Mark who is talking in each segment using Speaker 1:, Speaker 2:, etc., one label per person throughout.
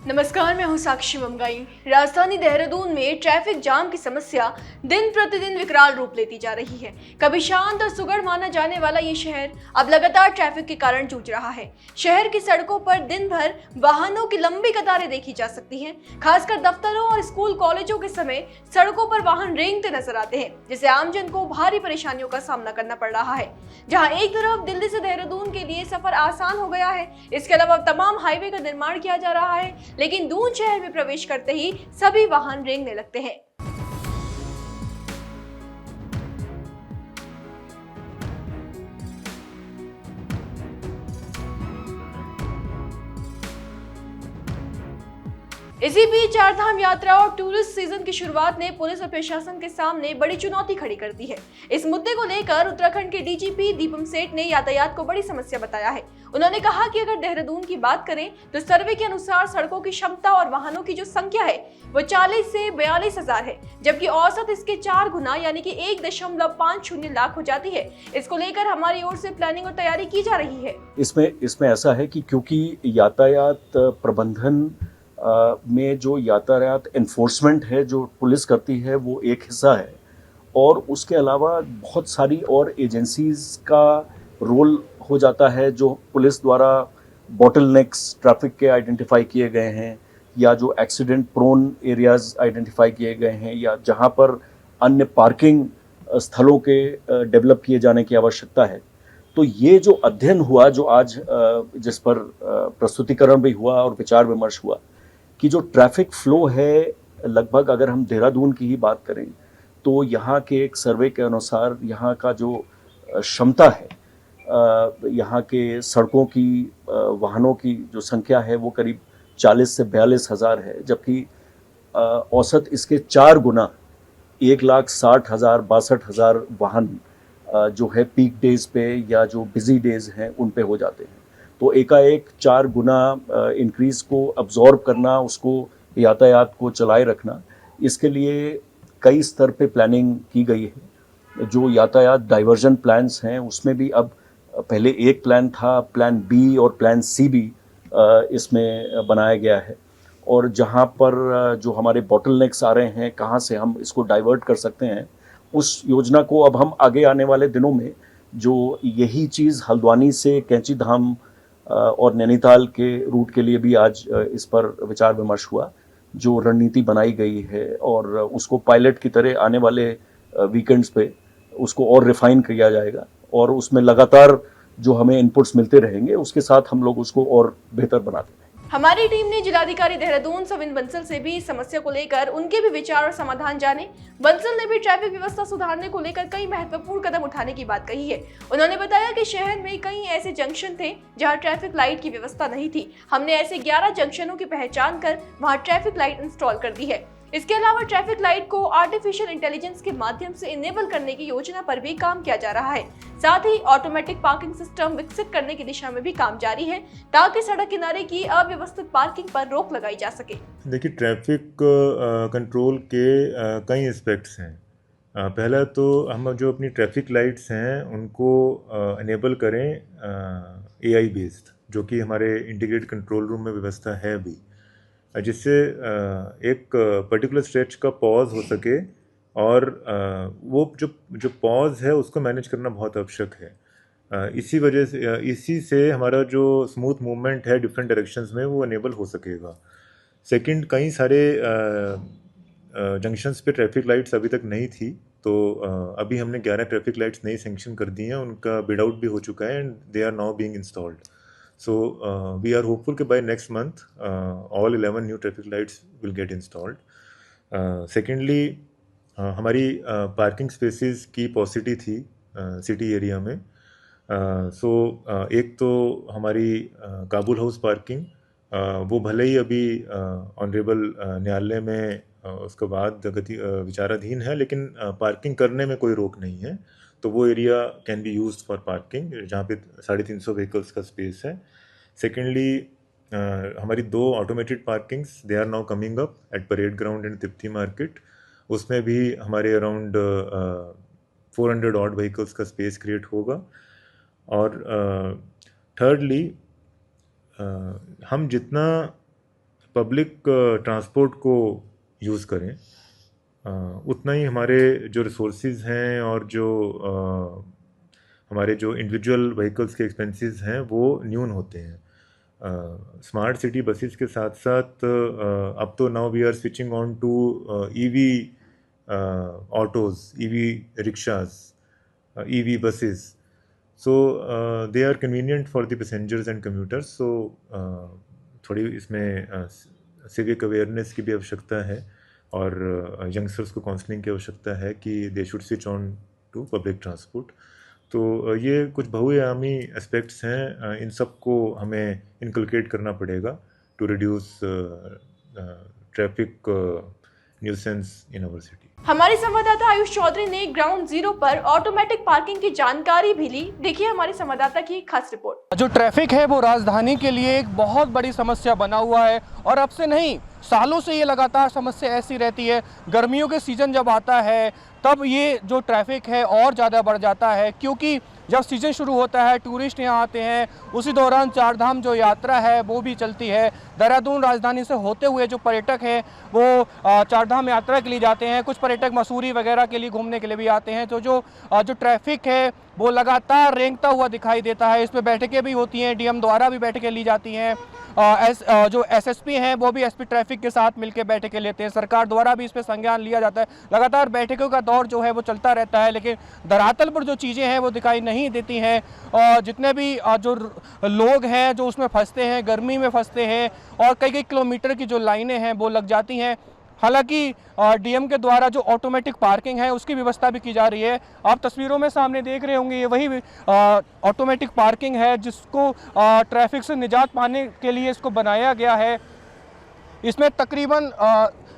Speaker 1: नमस्कार, मैं हूं साक्षी मंगाई। राजधानी देहरादून में ट्रैफिक जाम की समस्या दिन प्रतिदिन विकराल रूप लेती जा रही है। कभी शांत और सुगढ़ माना जाने वाला ये शहर अब लगातार ट्रैफिक के कारण जूझ रहा है। शहर की सड़कों पर दिन भर वाहनों की लंबी कतारें देखी जा सकती हैं। खासकर दफ्तरों और स्कूल कॉलेजों के समय सड़कों पर वाहन रेंगते नजर आते हैं, जिससे आमजन को भारी परेशानियों का सामना करना पड़ रहा है। जहां एक तरफ दिल्ली से देहरादून के लिए सफर आसान हो गया है, इसके अलावा तमाम हाईवे का निर्माण किया जा रहा है, लेकिन दून शहर में प्रवेश करते ही सभी वाहन रेंगने लगते हैं। इसी बीच चारधाम यात्रा और टूरिस्ट सीजन की शुरुआत ने पुलिस और प्रशासन के सामने बड़ी चुनौती खड़ी कर दी है। इस मुद्दे को लेकर उत्तराखंड के डीजीपी दीपम सेठ ने यातायात को बड़ी समस्या बताया है। उन्होंने कहा कि अगर देहरादून की बात करें तो सर्वे के अनुसार सड़कों की क्षमता और वाहनों की जो संख्या है वो 40 से 42 हजार है, जबकि औसत इसके 4 गुना यानी कि 1.50 लाख हो जाती है। इसको लेकर हमारी ओर से प्लानिंग और तैयारी की जा रही है।
Speaker 2: इसमें ऐसा है कि क्योंकि यातायात प्रबंधन में जो यातायात एनफोर्समेंट है जो पुलिस करती है वो एक हिस्सा है, और उसके अलावा बहुत सारी और एजेंसीज का रोल हो जाता है जो पुलिस द्वारा बॉटलनेक्स ट्रैफिक के आइडेंटिफाई किए गए हैं, या जो एक्सीडेंट प्रोन एरियाज आइडेंटिफाई किए गए हैं, या जहां पर अन्य पार्किंग स्थलों के डेवलप किए जाने की आवश्यकता है। तो ये जो अध्ययन हुआ, जो आज जिस पर प्रस्तुतिकरण भी हुआ और विचार विमर्श हुआ, कि जो ट्रैफिक फ्लो है, लगभग अगर हम देहरादून की ही बात करें तो यहाँ के एक सर्वे के अनुसार यहाँ का जो क्षमता है, यहाँ के सड़कों की वाहनों की जो संख्या है वो करीब 40 से 42 हज़ार है, जबकि औसत इसके 4 गुना 1,60,000 62,000 वाहन जो है पीक डेज पे या जो बिजी डेज हैं उन पे हो जाते हैं। तो एकाएक 4 गुना इंक्रीज को अब्जॉर्ब करना, उसको यातायात को चलाए रखना, इसके लिए कई स्तर पे प्लानिंग की गई है। जो यातायात डाइवर्जन प्लान्स हैं उसमें भी अब पहले एक प्लान था, प्लान बी और प्लान सी भी इसमें बनाया गया है। और जहाँ पर जो हमारे बॉटलनेक्स आ रहे हैं, कहाँ से हम इसको डाइवर्ट कर सकते हैं, उस योजना को अब हम आगे आने वाले दिनों में, जो यही चीज़ हल्द्वानी से कैंची धाम और नैनीताल के रूट के लिए भी आज इस पर विचार विमर्श हुआ, जो रणनीति बनाई गई है, और उसको पायलट की तरह आने वाले वीकेंड्स पे उसको और रिफाइन किया जाएगा, और उसमें लगातार जो हमें इनपुट्स मिलते रहेंगे उसके साथ हम लोग उसको और बेहतर बनाते रहेंगे।
Speaker 1: हमारी टीम ने जिलाधिकारी देहरादून सविन बंसल से भी इस समस्या को लेकर उनके भी विचार और समाधान जाने। बंसल ने भी ट्रैफिक व्यवस्था सुधारने को लेकर कई महत्वपूर्ण कदम उठाने की बात कही है। उन्होंने बताया कि शहर में कई ऐसे जंक्शन थे जहां ट्रैफिक लाइट की व्यवस्था नहीं थी। हमने ऐसे 11 जंक्शनों की पहचान कर वहां ट्रैफिक लाइट इंस्टॉल कर दी है। इसके अलावा ट्रैफिक लाइट को आर्टिफिशियल इंटेलिजेंस के माध्यम से इनेबल करने की योजना पर भी काम किया जा रहा है। साथ ही ऑटोमेटिक पार्किंग सिस्टम विकसित करने की दिशा में भी काम जारी है, ताकि सड़क किनारे की अव्यवस्थित पार्किंग पर रोक लगाई जा सके।
Speaker 3: देखिए, ट्रैफिक कंट्रोल के कई एस्पेक्ट्स हैं। पहला तो हम जो अपनी ट्रैफिक लाइट्स हैं उनको इनेबल करें एआई बेस्ड, जो कि हमारे इंटीग्रेटेड कंट्रोल रूम में व्यवस्था है अभी, जिससे एक पर्टिकुलर स्ट्रेच का पॉज हो सके, और वो जो पॉज है उसको मैनेज करना बहुत आवश्यक है। इसी से हमारा जो स्मूथ मूवमेंट है डिफरेंट डायरेक्शंस में वो इनेबल हो सकेगा। सेकंड, कई सारे जंक्शंस पे ट्रैफिक लाइट्स अभी तक नहीं थी, तो अभी हमने 11 ट्रैफिक लाइट्स नई सेंक्शन कर दी हैं, उनका बिड आउट भी हो चुका है, and they are now being installed. So we are hopeful that by next month all 11 new traffic lights will get installed. Secondly, हमारी पार्किंग स्पेसेस की पॉसिटी थी सिटी एरिया में। एक तो हमारी काबुल हाउस पार्किंग, वो भले ही अभी ऑनरेबल न्यायालय में उसके बाद विचाराधीन है, लेकिन पार्किंग करने में कोई रोक नहीं है, तो वो area can be used for parking, जहाँ पे 350 व्हीकल्स का स्पेस है। सेकेंडली, हमारी 2 automated parkings they are now coming up at parade ground and तिप्ती मार्केट, उसमें भी हमारे अराउंड 400 ऑड व्हीकल्स का स्पेस क्रिएट होगा। और थर्डली, हम जितना पब्लिक ट्रांसपोर्ट को यूज़ करें, उतना ही हमारे जो रिसोर्सेज हैं और जो हमारे जो इंडिविजुअल व्हीकल्स के एक्सपेंसेस हैं वो न्यून होते हैं। स्मार्ट सिटी बसेस के साथ साथ अब तो now we are switching on to EV autos, EV rickshaws, EV buses, so they are convenient for the passengers and commuters. So थोड़ी इसमें सिविक अवेयरनेस की भी आवश्यकता है और यंगस्टर्स को काउंसलिंग की आवश्यकता है कि they should switch on to public transport. तो ये कुछ बहुआयामी एस्पेक्ट्स हैं, इन सब को हमें इनकलकेट करना पड़ेगा to reduce traffic nuisance in our city.
Speaker 1: हमारे संवाददाता आयुष चौधरी ने ग्राउंड जीरो पर ऑटोमेटिक पार्किंग की जानकारी भी ली। देखिए हमारे संवाददाता की खास रिपोर्ट।
Speaker 4: जो ट्रैफिक है वो राजधानी के लिए एक बहुत बड़ी समस्या बना हुआ है और अब से नहीं, सालों से ये लगातार समस्या ऐसी रहती है। गर्मियों के सीज़न जब आता है तब ये जो ट्रैफिक है और ज़्यादा बढ़ जाता है, क्योंकि जब सीज़न शुरू होता है टूरिस्ट यहाँ आते हैं, उसी दौरान चारधाम जो यात्रा है वो भी चलती है। देहरादून राजधानी से होते हुए जो पर्यटक हैं वो चारधाम यात्रा के लिए जाते हैं, कुछ पर्यटक मसूरी वगैरह के लिए घूमने के लिए भी आते हैं। तो जो ट्रैफिक है वो लगातार रेंगता हुआ दिखाई देता है। इसमें बैठकें भी होती हैं, डीएम द्वारा भी बैठकें ली जाती हैं, जो एसएसपी हैं वो भी एसपी ट्रैफिक के साथ मिलकर बैठकें लेते हैं, सरकार द्वारा भी इस पर संज्ञान लिया जाता है। लगातार बैठकों का दौर जो है वो चलता रहता है, लेकिन धरातल पर जो चीज़ें हैं वो दिखाई नहीं देती हैं। और जितने भी जो लोग हैं जो उसमें फंसते हैं, गर्मी में फंसते हैं और कई कई किलोमीटर की जो लाइनें हैं वो लग जाती हैं। हालांकि डीएम के द्वारा जो ऑटोमेटिक पार्किंग है उसकी व्यवस्था भी की जा रही है। आप तस्वीरों में सामने देख रहे होंगे, ये वही ऑटोमेटिक पार्किंग है जिसको ट्रैफिक से निजात पाने के लिए इसको बनाया गया है। इसमें तकरीबन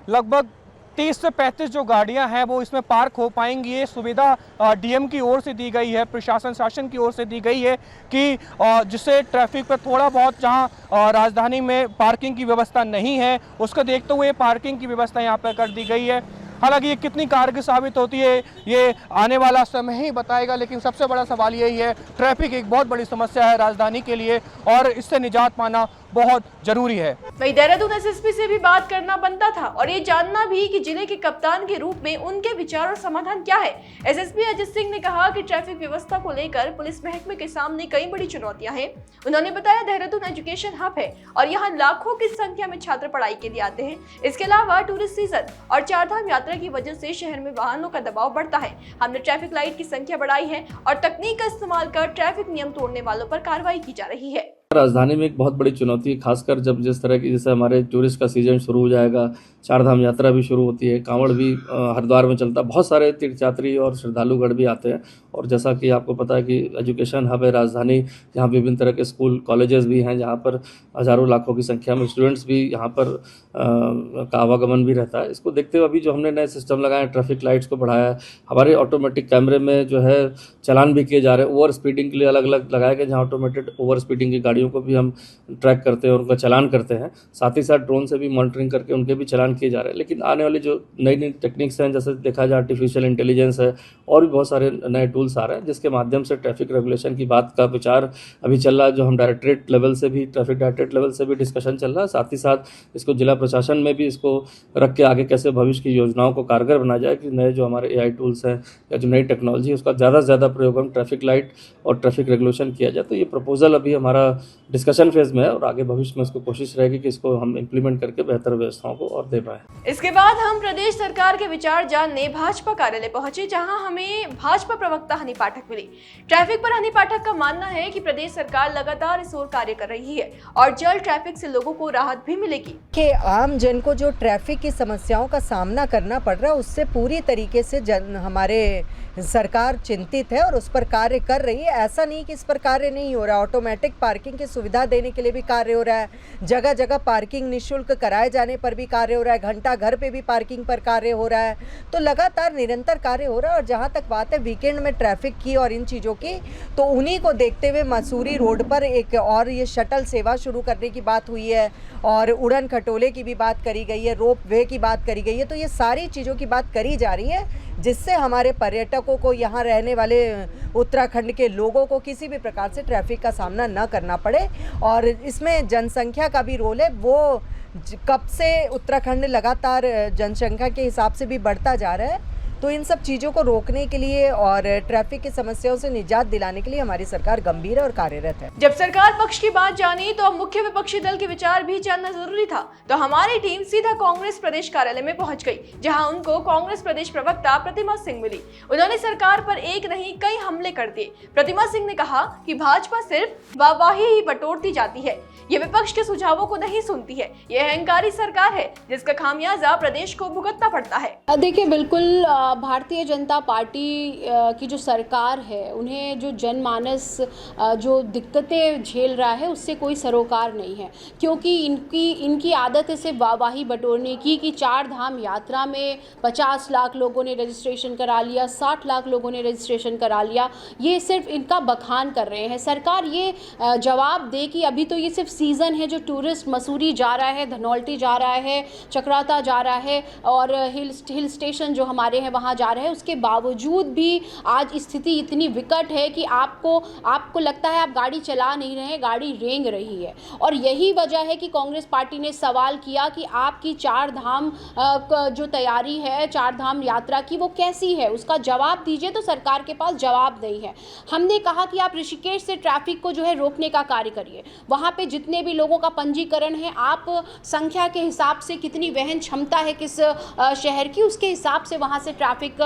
Speaker 4: लगभग 30 से 35 जो गाड़ियां हैं वो इसमें पार्क हो पाएंगी। ये सुविधा डीएम की ओर से दी गई है, प्रशासन शासन की ओर से दी गई है कि जिससे ट्रैफिक पर थोड़ा बहुत जहां राजधानी में पार्किंग की व्यवस्था नहीं है उसको देखते हुए पार्किंग की व्यवस्था यहां पर कर दी गई है। हालांकि ये कितनी कारगर साबित होती है ये आने वाला समय ही बताएगा, लेकिन सबसे बड़ा सवाल यही है, ट्रैफिक एक बहुत बड़ी समस्या है राजधानी के लिए और इससे निजात पाना बहुत जरूरी है।
Speaker 1: वहीं देहरादून एसएसपी से भी बात करना बनता था और ये जानना भी कि जिले के कप्तान के रूप में उनके विचार और समाधान क्या है। एसएसपी अजित सिंह ने कहा कि ट्रैफिक व्यवस्था को लेकर पुलिस महकमे के सामने कई बड़ी चुनौतियां हैं। उन्होंने बताया देहरादून एजुकेशन हब है और यहाँ लाखों की संख्या में छात्र पढ़ाई के लिए आते हैं। इसके अलावा टूरिस्ट सीजन और चारधाम यात्रा की वजह से शहर में वाहनों का दबाव बढ़ता है। हमने ट्रैफिक लाइट की संख्या बढ़ाई है और तकनीक का इस्तेमाल कर ट्रैफिक नियम तोड़ने वालों पर कार्रवाई की जा रही है।
Speaker 5: राजधानी में एक बहुत बड़ी चुनौती है, खासकर जब जिस तरह की जैसे हमारे टूरिस्ट का सीजन शुरू हो जाएगा, चारधाम यात्रा भी शुरू होती है, कांवड़ भी हरिद्वार में चलता है, बहुत सारे तीर्थयात्री और श्रद्धालुगढ़ भी आते हैं। और जैसा कि आपको पता है कि एजुकेशन हब है राजधानी, जहाँ विभिन्न तरह के स्कूल कॉलेजेस भी हैं, जहाँ पर हज़ारों लाखों की संख्या में स्टूडेंट्स भी यहाँ पर का आवागमन भी रहता है। इसको देखते हुए अभी जो हमने नए सिस्टम लगाए, ट्रैफिक लाइट्स को बढ़ाया है, हमारे ऑटोमेटिक कैमरे में जो है चालान भी किए जा रहे हैं। ओवर स्पीडिंग के लिए अलग अलग लगाए गए, जहाँ ऑटोमेटेड ओवर स्पीडिंग की गाड़ियों को भी हम ट्रैक करते हैं और उनका चालान करते हैं। साथ ही साथ ड्रोन से भी मॉनिटरिंग करके उनके भी चालान किए जा रहे हैं। लेकिन आने वाली जो नई नई टेक्निक्स हैं, जैसे देखा जाए आर्टिफिशियल इंटेलिजेंस है और भी बहुत सारे नए टूल्स आ रहे हैं, जिसके माध्यम से ट्रैफिक रेगुलेशन की बात का विचार अभी चल रहा है, जो हम डायरेक्टरेट लेवल से भी, ट्रैफिक डायरेक्टरेट लेवल से भी डिस्कशन चल रहा है। साथ ही साथ इसको जिला प्रशासन में भी इसको रख के आगे कैसे भविष्य की योजनाओं को कारगर बनाया जाए कि नए जो हमारे AI टूल्स हैं या जो नई टेक्नोलॉजी है उसका ज़्यादा से ज़्यादा प्रयोग हम ट्रैफिक लाइट और ट्रैफिक रेगुलेशन किया जाए। तो ये प्रपोजल अभी हमारा डिस्कशन फेज में है और आगे भविष्य में इसको कोशिश रहेगी कि इसको हम इम्प्लीमेंट करके बेहतर व्यवस्थाओं को और दे पाएं।
Speaker 1: इसके बाद हम प्रदेश सरकार के विचार जानने भाजपा कार्यालय पहुंचे, जहां हमें भाजपा प्रवक्ता हनी पाठक मिली। ट्रैफिक पर हनी पाठक का मानना है कि प्रदेश सरकार लगातार इस ओर कार्य कर रही है और जल्द ट्रैफिक से लोगों को राहत भी मिलेगी।
Speaker 6: कि आम जन को जो ट्रैफिक की समस्याओं का सामना करना पड़ रहा है उससे पूरी तरीके से हमारे सरकार चिंतित है और उस पर कार्य कर रही है। ऐसा नहीं कि इस पर कार्य नहीं हो रहा, ऑटोमेटिक पार्किंग की सुविधा देने के लिए भी कार्य हो रहा है, जगह जगह पार्किंग निःशुल्क कराए जाने पर भी कार्य हो रहा है, घंटा घर पे भी पार्किंग पर कार्य हो रहा है। तो लगातार निरंतर कार्य हो रहा है। और जहाँ तक बात है वीकेंड में ट्रैफिक की और इन चीज़ों की, तो उन्हीं को देखते हुए मसूरी रोड पर एक और ये शटल सेवा शुरू करने की बात हुई है और उड़न खटोले की भी बात करी गई है, रोप वे की बात करी गई है। तो ये सारी चीज़ों की बात करी जा रही है जिससे हमारे पर्यटकों को, यहाँ रहने वाले उत्तराखंड के लोगों को किसी भी प्रकार से ट्रैफिक का सामना न करना पड़े। और इसमें जनसंख्या का भी रोल है। वो कब से उत्तराखंड लगातार जनसंख्या के हिसाब से भी बढ़ता जा रहा है, तो इन सब चीज़ों को रोकने के लिए और ट्रैफिक की समस्याओं से निजात दिलाने के लिए हमारी सरकार गंभीर और कार्यरत है।
Speaker 1: जब सरकार पक्ष की बात जानी तो अब मुख्य विपक्षी दल के विचार भी जानना जरूरी था, तो हमारी टीम सीधा कांग्रेस प्रदेश कार्यालय में पहुंच गई, जहां उनको कांग्रेस प्रदेश प्रवक्ता प्रतिमा सिंह मिली। उन्होंने सरकार पर एक नहीं कई हमले कर दिए। प्रतिमा सिंह ने कहा कि भाजपा सिर्फ वाहवाही ही बटोरती जाती है, ये विपक्ष के सुझावों को नहीं सुनती है, ये अहंकारी सरकार है जिसका खामियाजा प्रदेश को भुगतना पड़ता है।
Speaker 7: देखिए, बिल्कुल भारतीय जनता पार्टी की जो सरकार है, उन्हें जो जनमानस जो दिक्कतें झेल रहा है उससे कोई सरोकार नहीं है, क्योंकि इनकी आदत है सिर्फ वाहवाही बटोरने की कि 4 धाम यात्रा में 50 लाख लोगों ने रजिस्ट्रेशन करा लिया, 60 लाख लोगों ने रजिस्ट्रेशन करा लिया। ये सिर्फ इनका बखान कर रहे हैं। सरकार ये जवाब दे कि अभी तो ये सिर्फ सीज़न है, जो टूरिस्ट मसूरी जा रहा है, धनौल्टी जा रहा है, चक्राता जा रहा है और हिल स्टेशन जो हमारे हैं वहाँ जा रहे हैं। उसके बावजूद भी आज स्थिति इतनी विकट है कि आपको लगता है आप गाड़ी चला नहीं रहे, गाड़ी रेंग रही है। और यही वजह है कि कांग्रेस पार्टी ने सवाल किया कि आपकी 4 धाम जो तैयारी है, 4 धाम यात्रा की, वो कैसी है, उसका जवाब दीजिए। तो सरकार के पास जवाब नहीं है। हमने कहा कि आप ऋषिकेश से ट्रैफिक को जो है रोकने का कार्य करिए। वहाँ पे जितने भी लोगों का पंजीकरण है, आप संख्या के हिसाब से कितनी वहन क्षमता है किस शहर की, उसके हिसाब से वहाँ से ट्रैफिक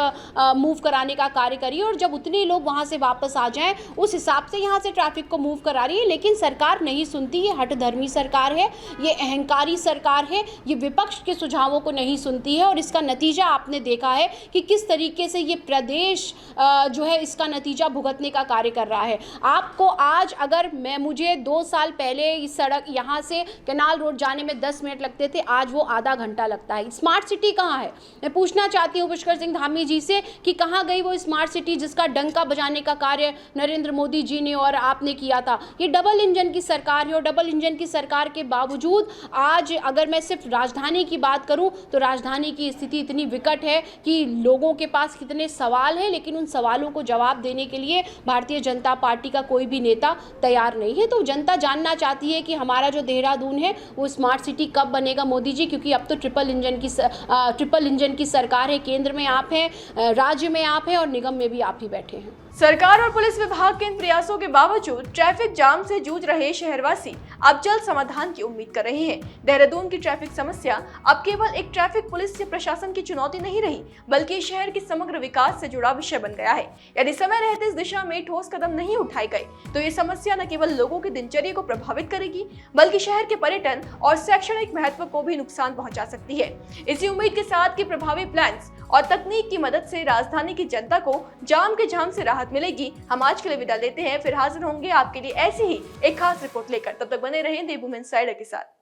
Speaker 7: मूव कराने का कार्य करिए। और जब उतने लोग वहाँ से वापस आ जाएं, उस हिसाब से यहाँ से ट्रैफिक को मूव करा रही है। लेकिन सरकार नहीं सुनती। ये हठधर्मी सरकार है, ये अहंकारी सरकार है, ये विपक्ष के सुझावों को नहीं सुनती है। और इसका नतीजा आपने देखा है कि किस तरीके से ये प्रदेश जो है इसका नतीजा भुगतने का कार्य कर रहा है। आपको आज अगर मुझे 2 साल पहले इस सड़क यहाँ से कैनाल रोड जाने में 10 मिनट लगते थे, आज वो आधा घंटा लगता है। स्मार्ट सिटी कहाँ है? मैं पूछना चाहती हूँ पुष्कर सिंह धामी जी से कि कहाँ गई वो स्मार्ट सिटी जिसका डंका बजाने का कार्य नरेंद्र मोदी जी ने और आपने किया था। ये डबल इंजन की सरकार है और डबल इंजन की सरकार के बावजूद आज अगर मैं सिर्फ राजधानी की बात करूं तो राजधानी की स्थिति इतनी विकट है कि लोगों के पास कितने सवाल हैं, लेकिन उन सवालों को जवाब देने के लिए भारतीय जनता पार्टी का कोई भी नेता तैयार नहीं है। तो जनता जानना चाहती है कि हमारा जो देहरादून है वो स्मार्ट सिटी कब बनेगा मोदी जी, क्योंकि अब तो ट्रिपल इंजन की सरकार है। केंद्र में आप हैं, राज्य में आप हैं और निगम में भी आप ही बैठे हैं।
Speaker 1: सरकार और पुलिस विभाग के इन प्रयासों के बावजूद ट्रैफिक जाम से जूझ रहे शहरवासी अब जल्द समाधान की उम्मीद कर रहे हैं। देहरादून की ट्रैफिक समस्या अब केवल एक ट्रैफिक पुलिस या प्रशासन की चुनौती नहीं रही, बल्कि शहर के समग्र विकास से जुड़ा विषय बन गया है। यदि समय रहते इस दिशा में ठोस कदम नहीं उठाए गए तो ये समस्या न केवल लोगों की दिनचर्या को प्रभावित करेगी, बल्कि शहर के पर्यटन और शैक्षणिक महत्व को भी नुकसान पहुंचा सकती है। इसी उम्मीद के साथ कि प्रभावी प्लान्स और तकनीक की मदद से राजधानी की जनता को जाम के झाम से राहत मिलेगी, हम आज के लिए विदा लेते हैं। फिर हाजिर होंगे आपके लिए ऐसी ही एक खास रिपोर्ट लेकर। तब तक बने रहें देवभूमि इनसाइडर के साथ।